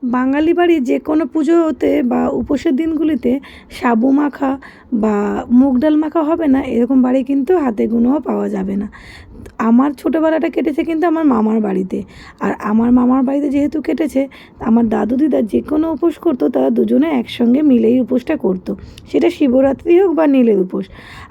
বাঙালি বাড়ির যে কোনো পুজোতে বা উপোসের দিনগুলিতে সাবু মাখা বা মুগ ডাল মাখা হবে না, এরকম বাড়ি কিন্তু হাতে গোনাও পাওয়া যাবে না। আমার ছোটোবেলাটা কেটেছে কিন্তু আমার মামার বাড়িতে। আর আমার মামার বাড়িতে যেহেতু কেটেছে, আমার দাদু দিদা যে কোনো উপোস করতো তারা দুজনে একসঙ্গে মিলেই উপোসটা করতো, সেটা শিবরাত্রি হোক বা নীলের উপোস।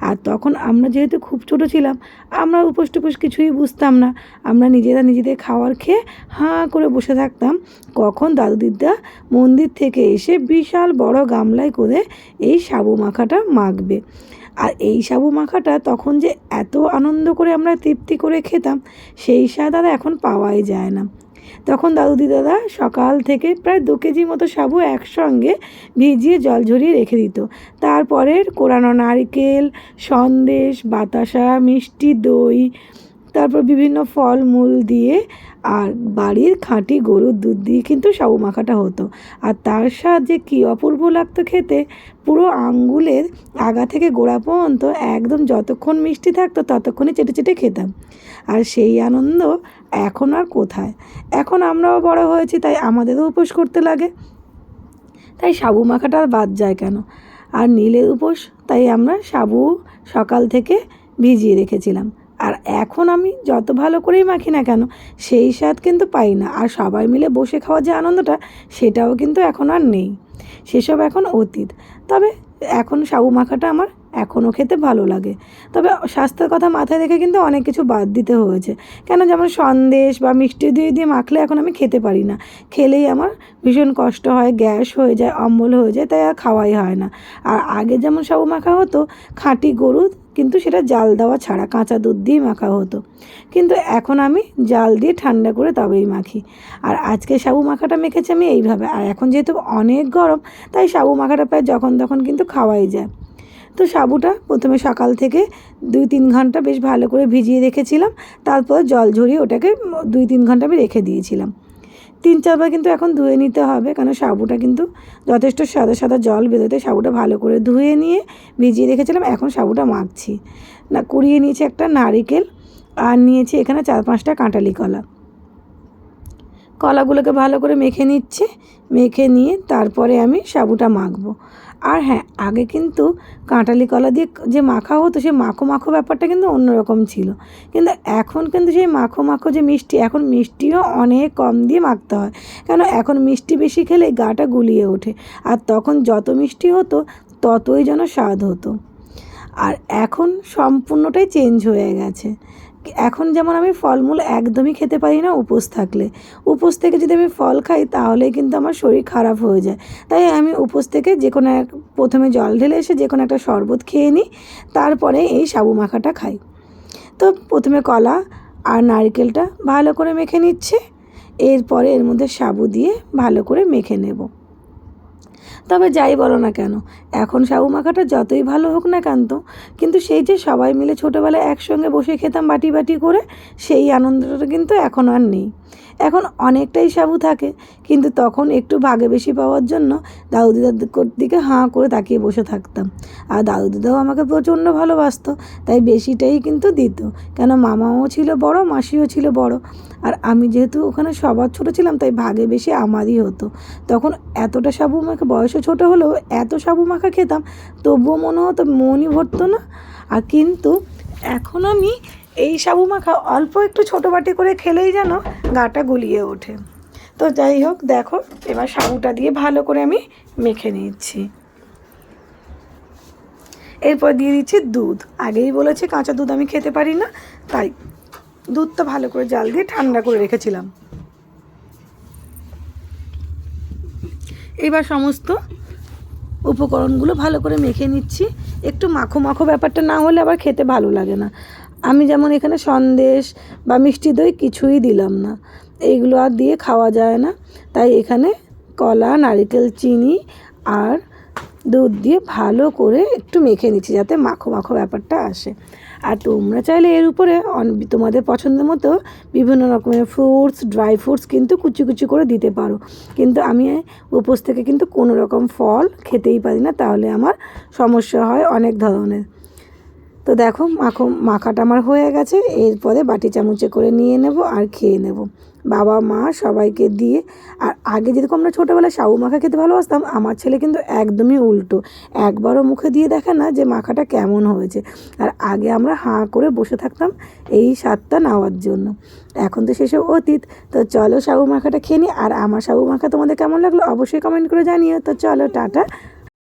আর তখন আমরা যেহেতু খুব ছোটো ছিলাম, আমরা উপোস টুপোস কিছুই বুঝতাম না। আমরা নিজেরা নিজেদের খাবার খেয়ে হাঁ করে বসে থাকতাম কখন দাদু দিদা মন্দির থেকে এসে বিশাল বড় গামলায় করে এই সাবু মাখাটা মাখবে। আর এই সাবু মাখাটা তখন যে এত আনন্দ করে আমরা তৃপ্তি করে খেতাম, সেই স্বাদ আর এখন পাওয়াই যায় না। তখন দাদু দিদারা সকাল থেকে প্রায় 2 কেজি মতো সাবু একসঙ্গে ভিজিয়ে জল ঝরিয়ে রেখে দিত। তারপরে কোরানো নারকেল, সন্দেশ, বাতাসা, মিষ্টি দই, তারপর বিভিন্ন ফলমূল দিয়ে আর বাড়ির খাঁটি গরুর দুধ দিয়ে কিন্তু সাবু মাখাটা হতো। আর তার স্বাদ যে কী অপূর্ব লাগতো খেতে, পুরো আঙ্গুলের আগা থেকে গোড়া পর্যন্ত একদম যতক্ষণ মিষ্টি থাকতো ততক্ষণই চেটে চেটে খেতাম। আর সেই আনন্দ এখন আর কোথায়। এখন আমরাও বড় হয়েছি, তাই আমাদেরও উপোস করতে লাগে, তাই সাবু মাখাটা আর বাদ যায় কেন। আর নীলের উপোস, তাই আমরা সাবু সকাল থেকে ভিজিয়ে রেখেছিলাম। আর এখন আমি যত ভালো করেই মাখি না কেন, সেই স্বাদ কিন্তু পাই না। আর সবাই মিলে বসে খাওয়ার যে আনন্দটা, সেটাও কিন্তু এখন আর নেই, সেসব এখন অতীত। তবে এখন সাবু মাখাটা আমার এখনও খেতে ভালো লাগে। তবে স্বাস্থ্যের কথা মাথায় রেখে কিন্তু অনেক কিছু বাদ দিতে হয়েছে। কেন, যেমন সন্দেশ বা মিষ্টি দিয়ে দিয়ে মাখলে এখন আমি খেতে পারি না। খেলেই আমার ভীষণ কষ্ট হয়, গ্যাস হয়ে যায়, অম্বল হয়ে যায়, তাই আর খাওয়াই হয় না। আর আগে যেমন সাবু মাখা হতো খাঁটি গরুর, কিন্তু সেটা জাল দেওয়া ছাড়া কাঁচা দুধ দিয়ে মাখা হতো, কিন্তু এখন আমি জাল দিয়ে ঠান্ডা করে তবেই মাখি। আর আজকে সাবু মাখাটা মেখেছি আমি এইভাবে। আর এখন যেহেতু অনেক গরম, তাই সাবু মাখাটা প্রায় যখন তখন কিন্তু খাওয়াই যায়। তো সাবুটা প্রথমে সকাল থেকে 2-3 ঘন্টা বেশ ভালো করে ভিজিয়ে রেখেছিলাম, তারপর জল ঝরিয়ে ওটাকে 2-3 ঘন্টা আমি রেখে দিয়েছিলাম। 3-4 বার কিন্তু এখন ধুয়ে নিতে হবে, কারণ সাবুটা কিন্তু যথেষ্ট সাদা সাদা জল বেরোতে। সাবুটা ভালো করে ধুয়ে নিয়ে ভিজিয়ে রেখেছিলাম, এখন সাবুটা মাখছি। না, কুড়িয়ে নিয়েছি একটা নারিকেল, আর নিয়েছি এখানে 4-5টা কাঁঠালি কলা। কলাগুলোকে ভালো করে মেখে নিচ্ছি। মেখে নিয়ে তারপরে আমি সাবুটা মাখবো। আর হ্যাঁ, আগে কিন্তু কাঁঠালি কলা দিয়ে যে মাখা হতো, সেই মাখো মাখো ব্যাপারটা কিন্তু অন্যরকম ছিল। কিন্তু এখন কিন্তু সেই মাখো মাখো যে মিষ্টি, এখন মিষ্টিও অনেক কম দিয়ে মাখতে হয়, কেন এখন মিষ্টি বেশি খেলে গাটা গুলিয়ে ওঠে। আর তখন যত মিষ্টি হতো ততই যেন স্বাদ হতো। আর এখন সম্পূর্ণটাই চেঞ্জ হয়ে গেছে। এখন যেমন আমি ফলমূল একদমই খেতে পারি না উপোস থাকলে। উপোস থেকে যদি আমি ফল খাই তাহলে কিন্তু আমার শরীর খারাপ হয়ে যায়। তাই আমি উপোস থেকে যে কোনো প্রথমে জল ঢেলে এসে যে কোনো একটা শরবত খেয়ে নিই, তারপরে এই সাবু মাখাটা খাই। তো প্রথমে কলা আর নারকেলটা ভালো করে মেখে নিচ্ছে, এরপরে এর মধ্যে সাবু দিয়ে ভালো করে মেখে নেব। তবে যাই বলো না কেন, এখন সাবু মাখাটা যতই ভালো হোক না কেন, কিন্তু সেই যে সবাই মিলে ছোটোবেলায় একসঙ্গে বসে খেতাম বাটি বাটি করে, সেই আনন্দটা কিন্তু এখন আর নেই। এখন অনেকটাই সাবু থাকে, কিন্তু তখন একটু ভাগে বেশি পাওয়ার জন্য দাদু দিদার দিকে হাঁ করে তাকিয়ে বসে থাকতাম। আর দাদু দিদাও আমাকে প্রচণ্ড ভালোবাসতো, তাই বেশিটাই কিন্তু দিত। কেন, মামাও ছিল বড়, মাসিও ছিল বড়। আর আমি যেহেতু ওখানে সবার ছোটো ছিলাম, তাই ভাগে বেশি আমারই হতো। তখন এতটা সাবু মাখা, বয়সে ছোটো হলেও এত সাবু মাখা খেতাম, তবুও মনে হতো মনই ভরতো না। আর কিন্তু এখন আমি এই সাবু মাখা অল্প একটু ছোটো বাটি করে খেলেই যেন গাটা গুলিয়ে ওঠে। তো যাই হোক, দেখো এবার সাবুটা দিয়ে ভালো করে আমি মেখে নিচ্ছি। এরপর দিয়ে দিচ্ছি দুধ। আগেই বলেছি কাঁচা দুধ আমি খেতে পারি না, তাই দুধটা ভালো করে জাল দিয়ে ঠান্ডা করে রেখেছিলাম। এবার সমস্ত উপকরণগুলো ভালো করে মেখে নিচ্ছি। একটু মাখো মাখো ব্যাপারটা না হলে আবার খেতে ভালো লাগে না। আমি যেমন এখানে সন্দেশ বা মিষ্টি দই কিছুই দিলাম না, এইগুলো আর দিয়ে খাওয়া যায় না। তাই এখানে কলা, নারকেল, চিনি আর দুধ দিয়ে ভালো করে একটু মেখে নিচ্ছি, যাতে মাখো মাখো ব্যাপারটা আসে। আর তোমরা চাইলে এর উপরে তোমাদের পছন্দ মতো বিভিন্ন রকমের ফ্রুটস, ড্রাই ফ্রুটস কিন্তু কুচি কুচি করে দিতে পারো। কিন্তু আমি উপোস থেকে কিন্তু কোনো রকম ফল খেতেই পারি না, তাহলে আমার সমস্যা হয় অনেক ধরনের। তো দেখো মাখাটা আমার হয়ে গেছে, এরপরে বাটি চামচে করে নিয়ে নেব আর খেয়ে নেব, বাবা মা সবাইকে দিয়ে। আর আগে যেরকম আমরা ছোটোবেলায় সাবু মাখা খেতে ভালোবাসতাম, আমার ছেলে কিন্তু একদমই উল্টো, একবারও মুখে দিয়ে দেখে না যে মাখাটা কেমন হয়েছে। আর আগে আমরা হাঁ করে বসে থাকতাম এই স্বাদটা নেওয়ার জন্য, এখন তো সেসব অতীত। তো চলো সাবু মাখাটা খেয়ে নিই। আর আমার সাবু মাখা তোমাদের কেমন লাগলো অবশ্যই কমেন্ট করে জানিও। তো চলো টাটা,